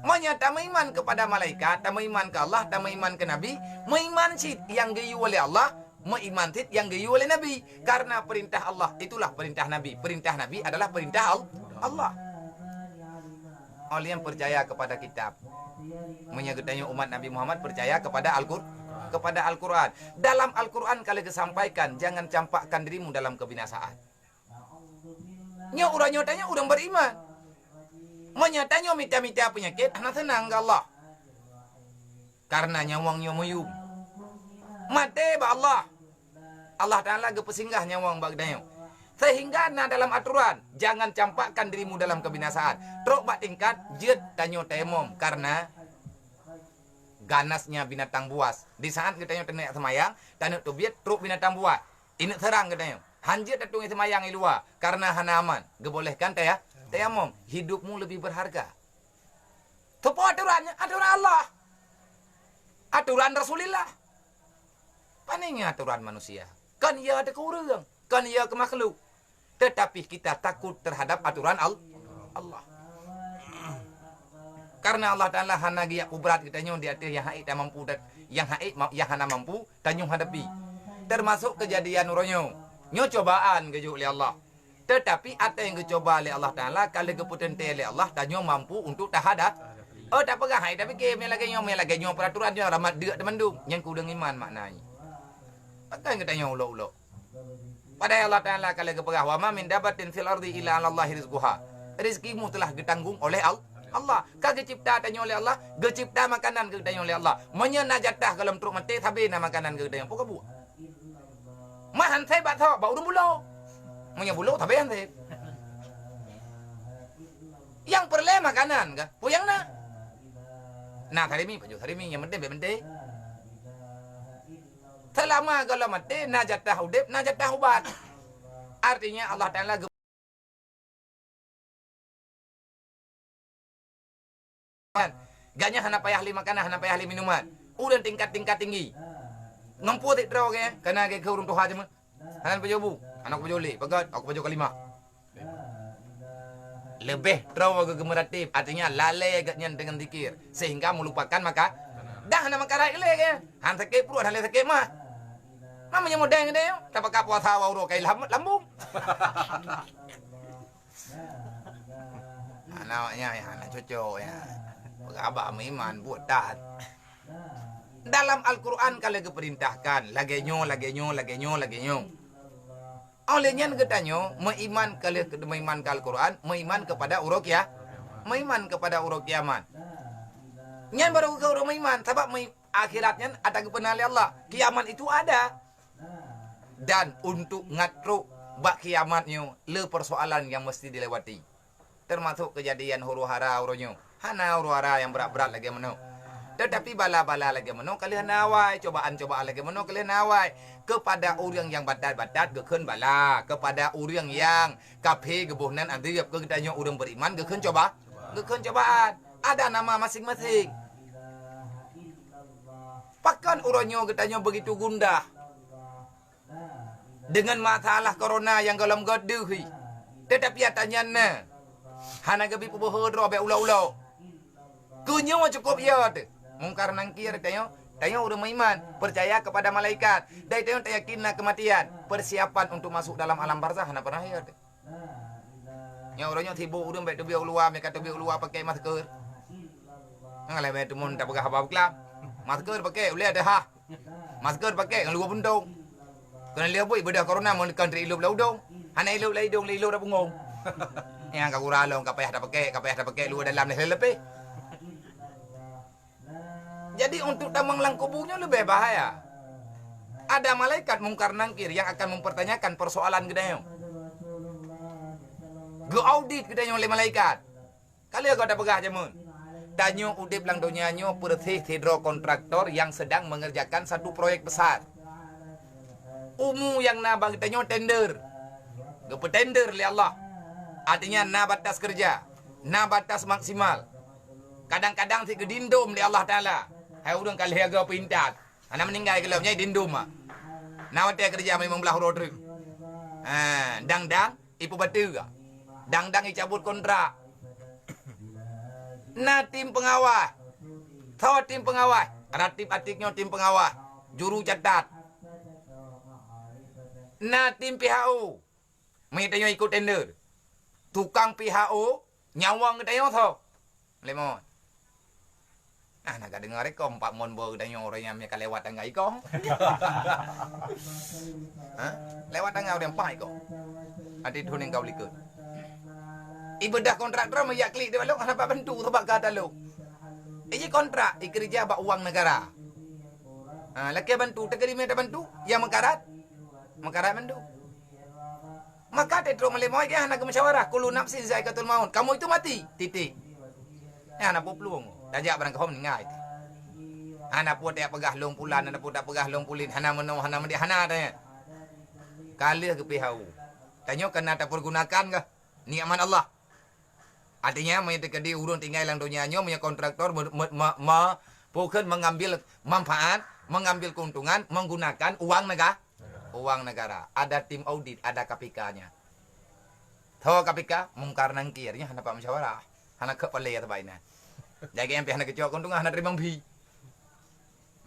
S1: Manya tak beriman kepada malaikat. Tak beriman ke Allah. Tak beriman ke Nabi. Beriman sid yang gayu oleh Allah. Beriman sid yang gayu oleh Nabi. Karena perintah Allah. Itulah perintah Nabi. Perintah Nabi adalah perintah Allah. Oleh yang percaya kepada kitab. Menyagetanya umat Nabi Muhammad percaya kepada Al-Quran. Dalam Al-Quran kali kesampaikan, jangan campakkan dirimu dalam kebinasaan. Nyatanya orang beriman. Menyatanya minta-minta penyakit, anak senang ke Allah. Karena nyawangnya muyum. Mati ba Allah. Allah Ta'ala kepesinggah nyawang bagdanya. Sehingga dalam aturan, jangan campakkan dirimu dalam kebinasaan. Truk bak tingkat, jet tanyo temom. Karena ganasnya binatang buas. Di saat kita tanya semayang, tanya tu biat truk binatang buas. Ini serang katanya. Hanjir datung semayang di luar karena hanaman. Gebolehkan tayamum. Hidupmu lebih berharga. Itu aturannya, aturan Allah. Aturan Rasulullah. Paningnya aturan manusia. Kan ia ada keurang, kan ia ke makhluk. Tetapi kita takut terhadap aturan Allah. Karena Allah Ta'ala hana giyak kubrat katanya di atas yang haid tak mampu yang haid yang hana mampu tanyung hadapi. Termasuk kejadian uronyo. Nyo cobaan kejuk oleh Allah. Tetapi ada yang kecoba oleh Allah Ta'ala kalau keputusan oleh Allah tanyung mampu untuk tahadat. Oh tak pegah haid tapi ke lagi nyo peraturan nyo rahmat deuk temandung yang kudeng iman maknanya. Pakai katanya ulo-ulo. Padahal Allah Ta'ala kalau kepegah wa ma min dabatin fil ardi illa 'ala Allahi rizquha. Rezekimu telah ditanggung oleh Allah. Kage cipta tanya oleh Allah, ge cipta makanan ge tanya oleh Allah. Menyena jatah dalam truk mati tabe na makanan ge tanya pokok bu. Mahan sai bat tho ba urung bulo. Munya bulo tabe han sai. Yang perle makanan ga, puyang na. Nah, hari mi yang penting. Salah Selama kalau mati najatah udip, najatah ubat. Artinya Allah Ta'ala ganya hana payah li makanan, hana payah li minuman. Udah tingkat-tingkat tinggi. Ngampu tik draw ke, kena ke urung tuha je mah. Hanan pejobu, anak pejoli, pegat, aku pejo kelima. Lebih draw ke gemeratip, artinya lalai agaknya dengan zikir sehingga melupakan maka dah hana makarai le ke. Han sakit perut, han le sakit mah. Mamanya modeng dia, tak pakai puasa wau kai lambung. Anaknya ya, anak cocok ya. Abah iman buat taat. Dalam Al-Quran kalau diperintahkan lagenyo. Olehnya katanya meiman kalau meiman ke Al-Quran, meiman kepada uruqyah, meiman kepada uruqyaman. Nyan baru ke urung meiman sebab akhiratnya ada kebenaran Allah. Kiamat itu ada. Dan untuk ngatru bak kiamatnya le persoalan yang mesti dilewati. Termasuk kejadian huru-hara uronyo. Hana huru-hara yang berat-berat lagi meno. Tetapi bala-bala lagi meno kalian nawai, cobaan-cobaan lagi meno kalian nawai. Kepada orang yang badat-badat gekun bala, kepada orang yang kafe gebuhnan adriap ke katanya orang beriman gekun cobaan. Ada nama masing-masing. Pakan uronyo katanya begitu gundah. Dengan masalah corona yang galam gaduhi. Tetapi atanya na. Hana gabi pubuh robe ulau-ulau. Kunyo cukup ya tu. Mungkar nangkir tayo udah beriman, percaya kepada malaikat. Dai tayo yakin kematian, persiapan untuk masuk dalam alam barzah hana pernah ya tu. Nya orangnya tibu udah baik tubi ulua, mereka tubi ulua pakai masker. Ngalai baik tumun tak pakai apa kelam. Masker pakai boleh ada ha. Masker pakai ngalua bundung. Kena lihat boy bedah corona mun country ilup laudong. Hana ilup laidong lilo dah bungong. Yang kau ralong kapayah dah pakai luar dalam dah lebih. Jadi untuk tamang langkubunya lebih bahaya. Ada malaikat mungkar nangkir yang akan mempertanyakan persoalan gedayo. Go audit gedayo oleh malaikat. Kali kau ada pegah jamun. Tanyo udip lang dunianyo persis hidro kontraktor yang sedang mengerjakan satu proyek besar. Yang na bagi tanyo tender. Gepe tender oleh Allah. Artinya na batas kerja, na batas maksimal. Kadang-kadang si kedindum oleh Allah Ta'ala. Hai urang kali harga pintat. Ana meninggal gelapnya dindum ah. Nawate kerja memang belah rodri. Dang ipu batu ga. Dang dicabut kontrak. Na tim pengawas. Tahu tim pengawas. Ratib atiknya tim pengawas. Juru catat. Na tim PHO. Mereka ikut tender. Tukang PHO nyawang katanya tau. Lemon. Nak dengar kau 4 mon ber dan orang yang mereka lewat tangga kau. Lewat tangga orang 4 kau. Adi tu ning kau likut. Ibadah kontraktor me yak klik dia balok apa bantu sebab kata lu. Ini kontrak kerja bak uang negara. Laki bantu tegeri me bantu yang mengkarat bantu. Maka tetro melemoy dia nak musyawarah kullu nafsin zaikatul maut. Kamu itu mati. Titik. Anak peluang. Dajak barang kau meninggal. Anak pun tak pegah long pulan, anak pun tak pegah long pulin. Hana meno, hana mandi, hana tanya. Kali ke PHU. Tanya kena tak pergunakan ke? Nikmat Allah. Artinya menyatakan dia urun tinggal dalam dunianya, punya kontraktor bukan mengambil manfaat, mengambil keuntungan, menggunakan uang negara. Ada tim audit, ada KPK-nya. Tahu KPK? Mungkar nangkirnya, hana pak musyawarah. Hana kepala ya terbaiknya. Jadi yang pihak kecil keuntungan hana terima bi.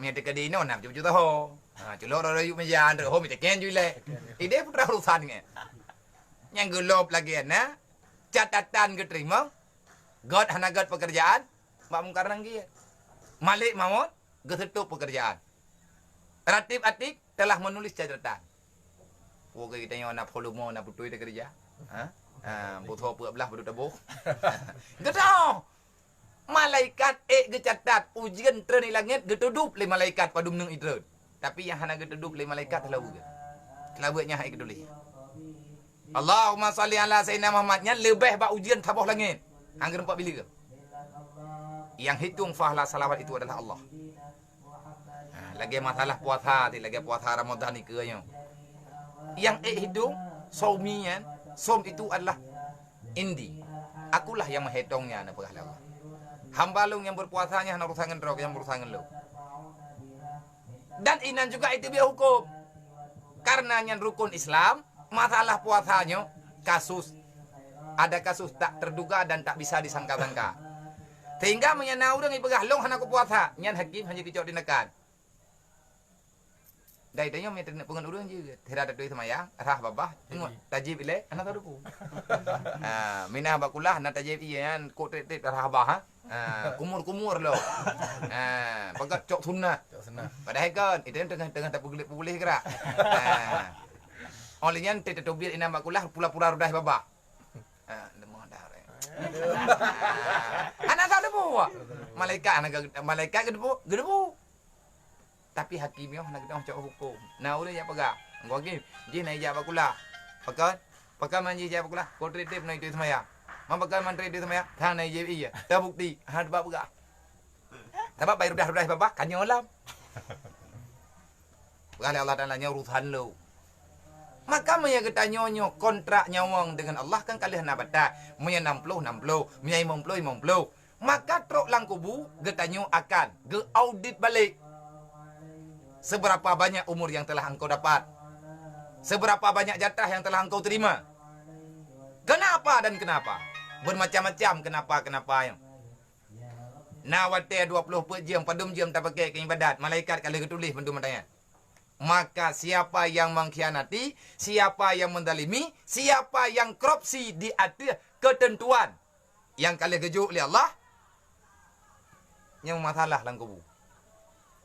S1: Menyatakan dia nak juta ho. Culo rayu menjan ho menyatakan jule. Ide putra urusannya. Yang gelap lagi na catatan keterima. God hana god pekerjaan. Mak mungkar nangkir. Malik maut, getutup pekerjaan. Ratib atik telah menulis catatan. Woga kita yang nak volume nak putui dia kerja. Butuh apa belah berdua tabuh. Getau. Malaikat gecatat ujian treni langit getudup le malaikat padum nung idrun. Tapi yang hana getudup le malaikat telah uga. Telah buatnya hai keduli. Allahumma salli ala sayyidina Muhammadnya lebih ba ujian tabuh langit. Angger 4 bila ke? Yang hitung fahla salawat itu adalah Allah. lagi masalah puasa, lagi puasa Ramadan ni ke yang hidung saumian, som itu adalah indi. Akulah yang menghitungnya na Allah. Hamba lu yang berpuasanya hana urusan rok yang urusan lu. Dan inan juga itu biar hukum. Karena yang rukun Islam, masalah puasanya kasus. Ada kasus tak terduga dan tak bisa disangka-sangka. Sehingga menyana orang ibegah long hana ku puasa, nyan hakim hanya dicok dinakan. Dai tanya me tenek pengen urang je. Tidak ada duit semayang, rah babah, tengok tajib ile anak tahu ku. Minah bakulah na tajib ian ko tet rah babah kumur-kumur lo. Pakat cok sunnah. Padahal kan itu tengah tak boleh gerak. Olehnya tet tobir ina bakulah pula-pula rudah babah. Lemah dah. Anak tahu debu. Malaikat gedebu. Tapi hakimnya nak kita cakap hukum. Nah udah ya pegak. Engkau hakim, je naik jawab akulah. Pakai manji jawab akulah. Kau tertib naik itu semaya. Pakai mantri itu semaya. Thang naik jawab iya. Terbukti. Had bab pegak. Sebab bayar rudah bapak kan nyolam. Kalau Allah Taala urusan lo. Maka meya kita nyonyo kontrak nyawang dengan Allah kan kalian nak batal. Meya 60, meya 50. Maka truk langkubu getanyo akan ge audit balik. Seberapa banyak umur yang telah engkau dapat? Seberapa banyak jatah yang telah engkau terima? Kenapa dan kenapa? Bermacam-macam kenapa yang. Nawate 20 jam, padum jam tak pakai ke ibadat. Malaikat kalau ketulis bentuk matanya. Maka siapa yang mengkhianati, siapa yang mendalimi, siapa yang korupsi di atas ketentuan yang kalian kejuk oleh Allah, yang masalah lang kubu.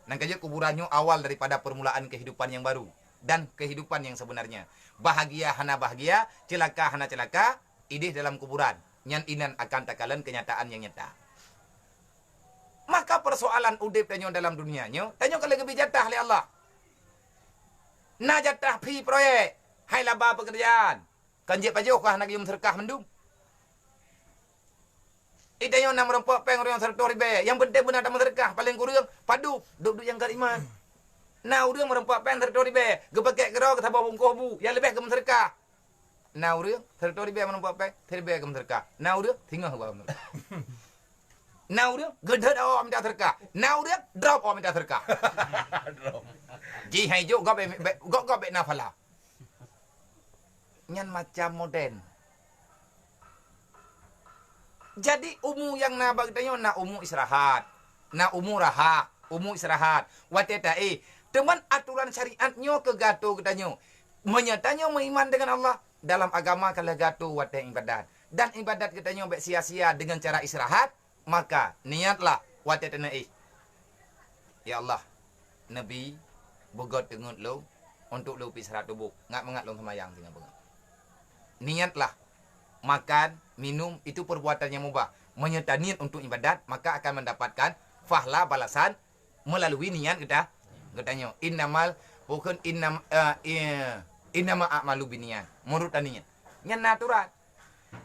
S1: Dan kerja kuburannya awal daripada permulaan kehidupan yang baru dan kehidupan yang sebenarnya. Bahagia hana bahagia, celaka hana celaka, idih dalam kuburan. Nyan inan akan takalan kenyataan yang nyata. Maka persoalan udip tanyo dalam dunianya, tanyo kalau lebih jatah oleh Allah. Na jatah pi proyek, hai laba pekerjaan. Kanjek pajoh kah nak yum serkah mendung. Ida nak merempak peng orang serta ribe. Yang penting benar tak merekah. Paling kurang padu. Duduk yang kariman. Nah orang merempak peng serta ribe. Gepakai gerau ke tabah bungkuh bu. Yang lebih ke mereka. Nah orang serta ribe merempak peng. Teribе ke mereka. Nah orang tinggal ke mereka. Nah orang gedhat awak minta serka. Nah orang drop awak minta serka. Ji hai jo gak be nafala. Nyan macam modern. Jadi umu yang na bagdayo na umu istirahat. Na umu raha, umu istirahat. Watetai. Teman aturan syariatnya ke gato ketanyo. Menyatanya mengiman dengan Allah. Dalam agama kalau gato wate ibadat. Dan ibadat ketanyo be sia-sia dengan cara istirahat. Maka niatlah watetai. Ya Allah. Nabi bogot dengut lo. Untuk lo istirahat tubuh. Nggak mengat lo semayang tinggal bengat. Niatlah. Makan, minum, itu perbuatan yang mubah. Menyertai niat untuk ibadat, maka akan mendapatkan fahla balasan melalui niat kita. Katanya, bukan innama a'malu biniyat. Menurut niat. Yang natural.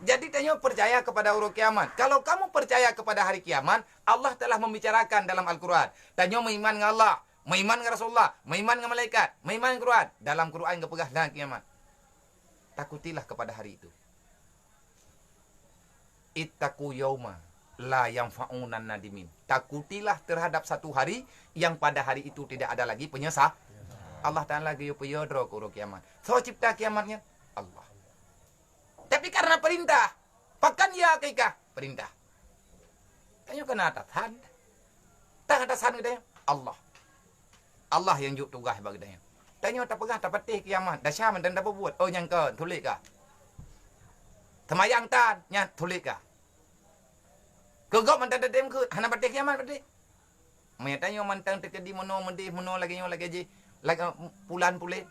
S1: Jadi tanya percaya kepada hari kiamat. Kalau kamu percaya kepada hari kiamat, Allah telah membicarakan dalam Al-Quran. Tanya mengiman dengan Allah, mengiman dengan Rasulullah, mengiman dengan malaikat, mengiman dengan Quran. Dalam Quran enggak pegah dengan kiamat. Takutilah kepada hari itu. Ittaqu yauma la yanfa'unan nadimin. Takutilah terhadap satu hari yang pada hari itu tidak ada lagi penyesal. Allah Ta'ala lagi peyodro ke kiamat. So cipta kiamatnya Allah. Tapi karena perintah, pakan ya kekah perintah. Tanya kena atasan. Tak atasan kita Allah. Allah yang juk tugas bagi dia. Tanya tak pegah tak patih kiamat. Dah syam dan dah buat. Oh yang ke tulis kah? Temayang tan, nya tulis kah? Kegok mantan dedem ke, hana batik kiamat batik. Menyatanya mantan terkedi mono lagi je, lagi pulan pulih.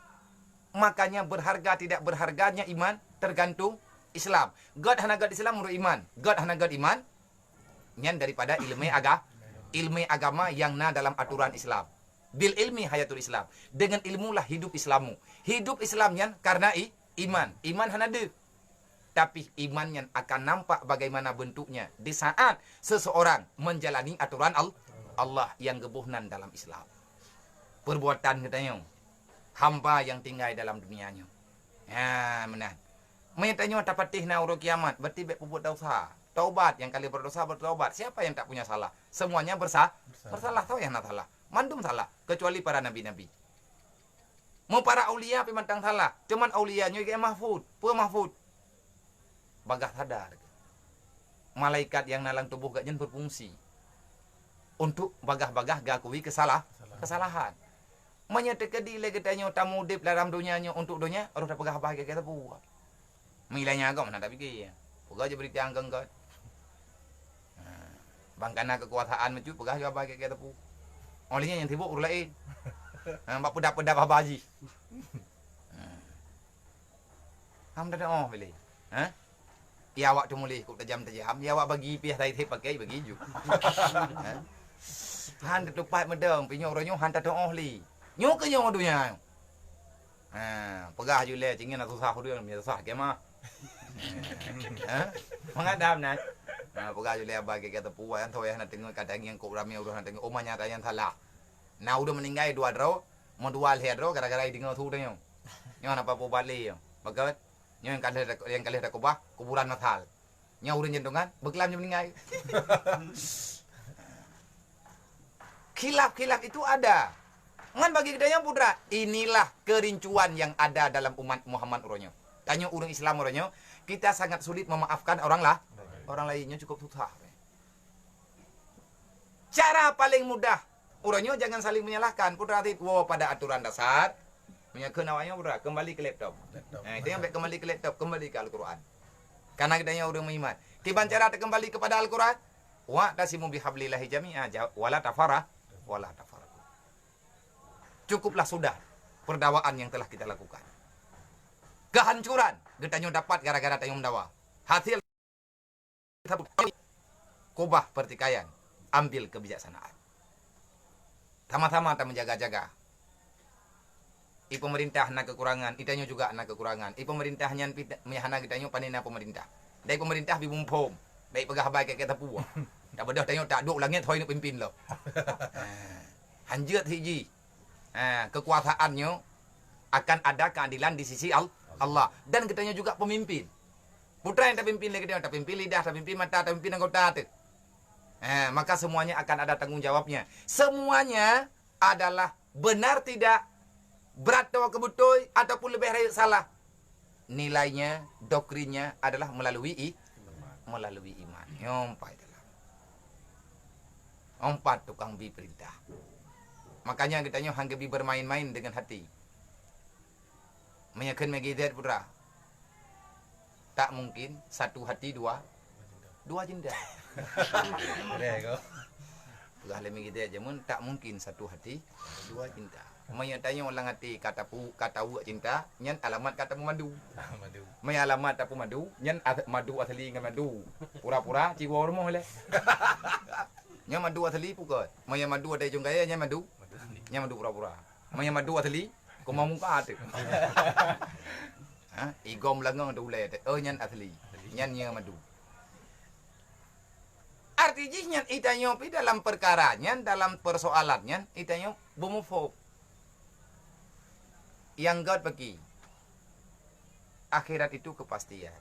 S1: Makanya berharga tidak berharganya iman tergantung Islam. God hana God Islam menurut iman. God hana God iman. Nyan daripada ilmu agama yang na dalam aturan Islam. Bil ilmi hayatul Islam. Dengan ilmulah hidup Islammu. Hidup Islamnya karena iman. Iman hana de. Tapi imannya akan nampak bagaimana bentuknya di saat seseorang menjalani aturan Allah yang gebuhnan dalam Islam. perbuatan katanya. Hamba yang tinggal dalam dunianya. Ya, benar. Menyatanya dapat tihna urut kiamat. Berarti berbuat dosa. Taubat. Yang kali berdosa bertaubat. Siapa yang tak punya salah? Semuanya bersalah. Tahu yang nak salah. Mandum salah. Kecuali para nabi-nabi. Mau para aulia pemantang salah. Cuman aulianya kayak mahfud. Pua mahfud. Bagah sadar. Malaikat yang nalang tubuh gak jen berfungsi. Untuk bagah-bagah gakui kesalahan. Menyatakan dile katanya tamu dip dalam dunianya untuk dunia. Orang dah pegah bahagia kita buat. Milainya agak mana tak fikir. Pegah je berita anggang kat. Bangkana kekuasaan macam pegah je bahagia kita buat. Olehnya yang sibuk urut lain. Bak pedak-pedak bahaji. Ham dah oh boleh. Ya awak tu mulih kok tajam-tajam. Ya awak bagi pihak tadi pakai bagi ju. Han tu pat medang pinyo orangnya han tak oh li. Nyo ke nyo dunia. Pegah ju le cingin nak susah dia ni susah ke mah. Mengadam nak. Pegah ju le bagi kata puan tu nak tengok kadang yang kok ramai orang nak tengok omanya tak yang salah. Nah udah meninggal dua dro, mau dua lihat dro gara-gara dengar tu dia. Nyo apa po balik yo. Bagat nyo yang kali dah kubah kuburan natal. Nyo udah jendungan beklam nyo meninggal. Khilaf itu ada. Ngan bagi kita yang putra, inilah kerincuan yang ada dalam umat Muhammad uronyo. Tanya orang Islam uronyo, kita sangat sulit memaafkan orang lainnya cukup susah. Cara paling mudah, uronyo jangan saling menyalahkan. Putra wow pada aturan dasar, menyakun awalnya putra kembali ke laptop. Itu yang kembali ke laptop, kembali ke Al-Quran. Karena kita yang udah beriman. Tiban cara kembali kepada Al-Quran, wa tasimu bihablillahi jami'a wala tafara. Cukuplah sudah perdawaan yang telah kita lakukan. Kehancuran getanya dapat gara-gara tayung mendawa. Hasil kubah pertikaian, ambil kebijaksanaan. Sama-sama kita menjaga-jaga. Pemerintah nak kekurangan, itanya juga nak kekurangan. Pemerintahnya mihana kitanya panina pemerintah. Dari pemerintah bibumpom, dari pegah baik kita puas. Tak bedah tanya tak duk langit hoi nak pimpin lo. Hanjut hiji. Kekuasaannya akan ada keadilan di sisi Allah dan kitanya juga pemimpin. Putra yang tak pimpin lagi dia tak pimpin lidah, tak pimpin mata, tak pimpin anggota tu. Maka semuanya akan ada tanggung jawabnya. Semuanya adalah benar tidak, berat atau kebetul ataupun lebih baik salah. Nilainya, doktrinnya adalah melalui iman. Nyompai. Empat tukang bi perintah. Makanya kitanya hangga bi bermain-main dengan hati. Menyakan megizat putra. Tak mungkin satu hati dua jenda. Boleh kau. Pegah le megizat jamun tak mungkin satu hati dua cinta. Menyatanya orang hati kata uak cinta, nyan alamat kata madu. Mai alamat tapu madu, nyan madu asli dengan madu. Pura-pura ciwa rumah le. Nya madu asli pukot. Maya madu ada jong gaya nya madu. Nya madu pura-pura. Maya madu asli ko mau muka ate. Igom langang tu le. Nyan asli. Nyan nya madu. Artinya itanyo pi dalam perkaranya, dalam persoalannya itanyo bomofob. Yang God bagi akhirat itu kepastian.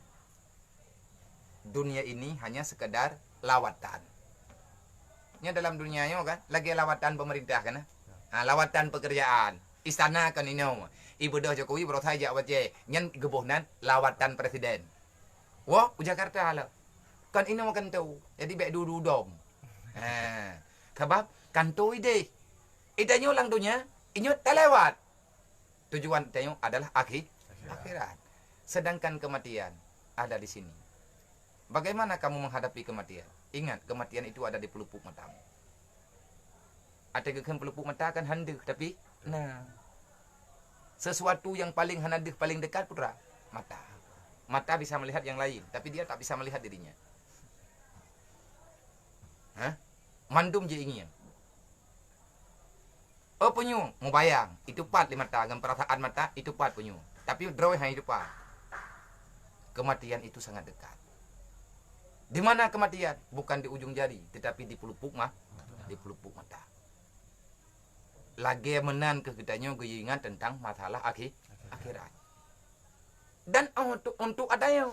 S1: Dunia ini hanya sekedar lawatan. Dalam dunianya kan lagi lawatan pemerintah kan, lawatan pekerjaan istana kan ini ibadah Jokowi berotai jak waje nyen gebohnan lawatan presiden. Wah Jakarta lah kan ini makan tahu jadi baik dudom. Sebab kan tu ide idenya ulang dunia ini tak lewat. Tujuan idenya adalah akhirat. Sedangkan kematian ada di sini. Bagaimana kamu menghadapi kematian? Ingat, kematian itu ada di pelupuk matamu. Ada gekan pelupuk mata kan handeh, tapi sesuatu yang paling handeh, paling dekat putra, mata. Mata bisa melihat yang lain, tapi dia tak bisa melihat dirinya. Mandum je ingin. Penyu, mau bayang, itu pat di mata, dengan perasaan mata, itu pat penyu. Tapi draw hanya itu pat. Kematian itu sangat dekat. Di mana kematian? Bukan di ujung jari, tetapi di pelupuk mata. lagi menan ke kitanya ingat tentang masalah akhirat. Dan untuk adanya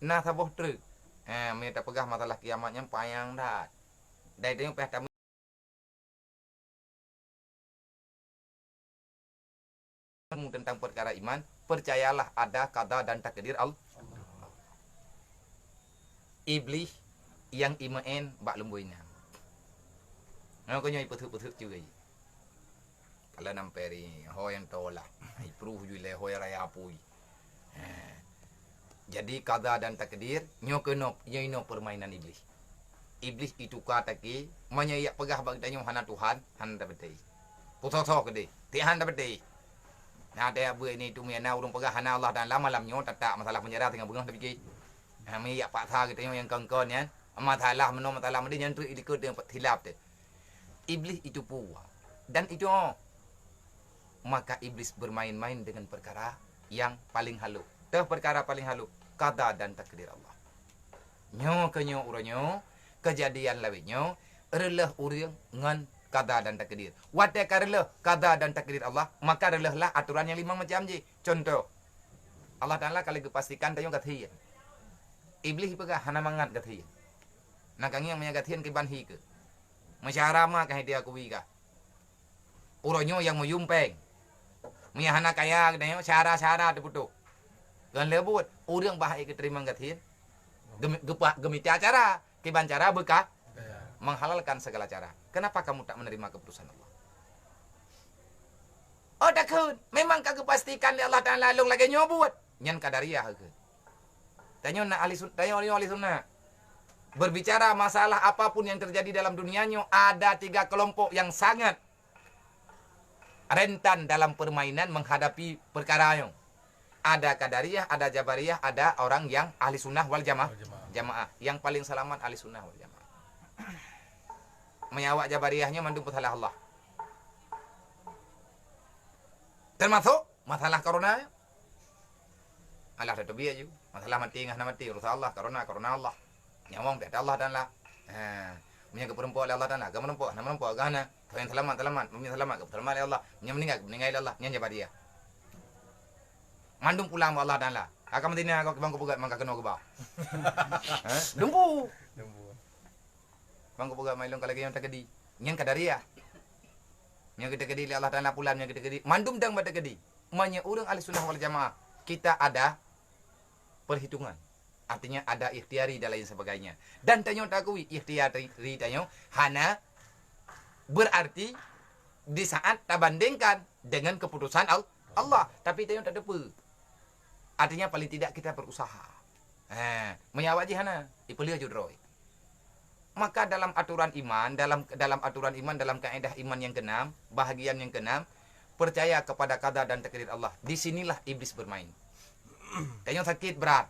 S1: nah saboh truk. Minta pegah masalah kiamatnya payang dah. Dari dia peh tentang perkara iman, percayalah ada qada dan takdir Allah. Iblis yang iman bak lembuina. Nó có nhoi bớt chưa gì. Kalau namperi ho yang tola. Ipruh jule ho raya apui. Jadi qada dan takdir nyo kenop nyo permainan iblis. Iblis itu kata ki menyayak pegah bagi tanyo hana Tuhan, hana dapat. Putok-tok gede. Tihan dapat. Nah, dia buat ini tu miana urung pegah hana Allah dan lama-lamanya tak masalah penjara tinggal bunga tapi ki. Mi yak pak tha kita yang kongkon ya. Masalah masalah dia nyentuh ikut yang hilap tu. Iblis itu puas. Dan itu maka iblis bermain-main dengan perkara yang paling halus. Dah perkara paling halus, qada dan takdir Allah. Nyo kenyo uranyo, kejadian lawinyo, relah urang ngan qada dan takdir. Wate karela qada dan takdir Allah, maka relahlah aturan yang 5 macam je. Contoh, Allah Taala kalau dipastikan tayo gathia. Iblis pegah hana mangat gathia. Nakangi yang menyagatian ke banhi ke. Masyarama kah dia kuwi ka. Uronyo yang muyumpeng. Mia hana kaya dayo cara-cara diputuk. Gan lebut urang bahai ke terima gathien. Gemi cara, kiban cara bekah menghalalkan segala cara. Kenapa kamu tak menerima keputusan Allah? Oh dakun, memang kagak pastikan di Allah Taala long lagi nyobut. Nyan kadariyah ke. Tanyo na ahli sunnah. Berbicara masalah apapun yang terjadi dalam dunianya, ada 3 kelompok yang sangat rentan dalam permainan menghadapi perkara yang ada Qadariyah, ada Jabariyah, ada orang yang ahli sunnah wal jamaah. Yang paling selamat ahli sunnah wal jamaah. Menyawak Jabariyahnya mandung salah Allah. Termasuk masalah corona. Allah ada biaya juga. Masalah mati ngah mati urusan Allah corona Allah. Nyawang tak Allah dan lah. Punya keperempuan Allah dan lah. Kamu menempuh agana. Yang selamat. Punya selamat keperempuan Allah. Punya meninggal Allah. Yang Jabariyah. Mandung pulang Allah dan lah. Akan mati ni aku bangku pegat mangka kena ke bawah. Dumpu. Bangku pegat mailong kalau yang terjadi. Yang Qadariyah. Yang kita kedi Allah Taala pulang yang kita kedi. Mandum dang pada kedi. Manya urang ahli sunnah wal jamaah. Kita ada perhitungan. Artinya ada ikhtiari dan lain sebagainya. Dan tanyo takui ikhtiari tanyo hana berarti di saat tak bandingkan dengan keputusan Allah. Tapi tanyo tak ada apa. Artinya paling tidak kita berusaha. Menyawak jihana. Ipelia judroi. Maka dalam aturan iman, dalam kaedah iman yang keenam, bahagian yang keenam, percaya kepada qada dan takdir Allah. Disinilah iblis bermain. Tanyo sakit berat.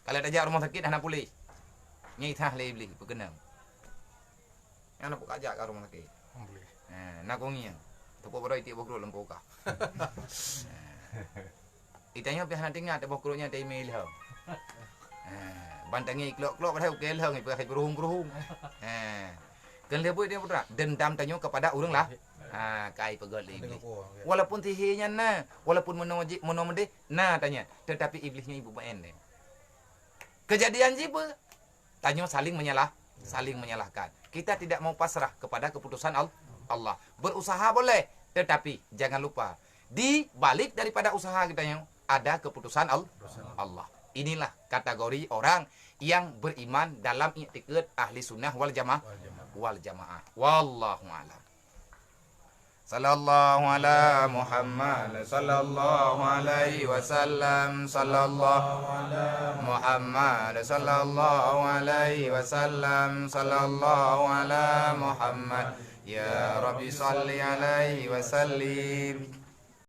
S1: Kalau ada rumah sakit, anak pulih. Nyai tah le iblis berkenam. Yang nak buka ajak ke rumah sakit. Boleh. Nak kongi. Tepuk beroi tiap bokro lempo ka. Itanya pihak nak tinggal tiap bokronya tai mail ha. Bantangi klok-klok pada ukel hang ipa kai beruhung-beruhung. Kan lebut dia putra. Dendam tanyo kepada urang lah. Kai pegot le iblis. Walaupun tihinya na, walaupun menomode na tanya, tetapi iblisnya ibu main deh. Kejadian jiba tanyo saling menyalahkan. Kita tidak mau pasrah kepada keputusan Allah. Berusaha boleh, tetapi jangan lupa di balik daripada usaha kita yang ada keputusan Allah. Inilah kategori orang yang beriman dalam i'tiqad ahli sunnah wal jamaah. Wallahu a'lam. Sallallahu ala Muhammad sallallahu alaihi wasallam sallallahu ala Muhammad sallallahu alaihi wasallam sallallahu ala Muhammad ya Rabbi salli alaihi wasallim.